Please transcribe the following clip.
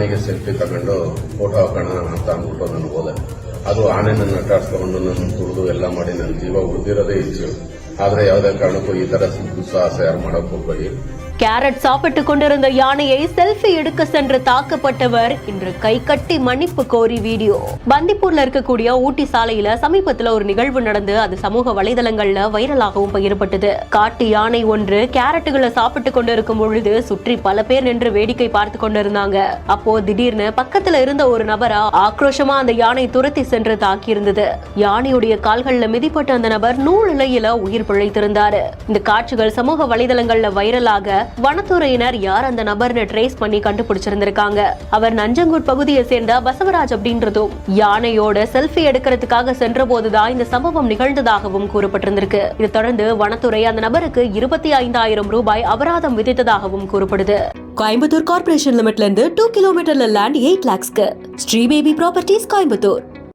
ಆನೆಗೆ ಸೆಲ್ಫಿ ತಗೊಂಡು ಫೋಟೋ ಹಾಕೋಣ ಅಂತ ಅಂದ್ಬಿಟ್ಟು ನಾನು ಹೋದೆ. ಅದು ಆನೆನ ನಟಾಡ್ಸ್ಕೊಂಡು ನನ್ನ ತುಳಿದು ಎಲ್ಲ ಮಾಡಿ ನನ್ನ ಜೀವ ಉಳಿದಿರೋದೇ ಹೆಚ್ಚು. ಆದರೆ ಯಾವುದೇ ಕಾರಣಕ್ಕೂ ಈ ತರ ದುಸ್ಸಾಹಸ ಯಾರು ಮಾಡಕ್ ಹೋಗ್ಬೇಡಿ. கேரட் சாப்பிட்டுக் கொண்டிருந்த யானையை செல்ஃபி எடுக்க சென்று தாக்கப்பட்டவர் இன்று கை கட்டி மன்னிப்பு கோரி வீடியோ. பந்திப்பூர்ல இருக்கக்கூடிய ஊட்டி சாலையில சமீபத்துல ஒரு நிகழ்வு நடந்து அது சமூக வலைதளங்கள்ல வைரலாகவும் பகிரப்பட்டது. காட்டு யானை ஒன்று கேரட்டுகளை சாப்பிட்டு கொண்டிருக்கும் பொழுது சுற்றி பல பேர் நின்று வேடிக்கை பார்த்து கொண்டிருந்தாங்க. அப்போ திடீர்னு பக்கத்துல இருந்த ஒரு நபரா ஆக்ரோஷமா அந்த யானை துரத்தி சென்று தாக்கியிருந்தது. யானையுடைய கால்கள்ல மிதிப்பட்ட அந்த நபர் நூல் இலையில உயிர் பிழைத்திருந்தாரு. இந்த காட்சிகள் சமூக வலைதளங்கள்ல வைரலாக வனத்துறையினர் யார் அந்த நபர்னு ட்ரேஸ் பண்ணி கண்டுபிடிச்சிருந்திருக்காங்க. அவர் நஞ்சங்கூட் பகுதியை சேர்ந்த பசவராஜ் அப்படின்றதும் யானையோட செல்ஃபி எடுக்கிறதுக்காக சென்ற போதுதான் இந்த சம்பவம் நிகழ்ந்ததாகவும் கூறப்பட்டிருந்திருக்கு. இதை தொடர்ந்து வனத்துறை அந்த நபருக்கு 25,000 ரூபாய் அபராதம் விதித்ததாகவும் கூறப்படுது. கோயம்புத்தூர் கார்பரேஷன் லிமிட்ல இருந்து 2 கிலோமீட்டர்ல லேண்ட் 8 lakhsக்கு ஸ்ரீ பேபி ப்ராப்பர்ட்டிஸ் கோயம்புத்தூர்.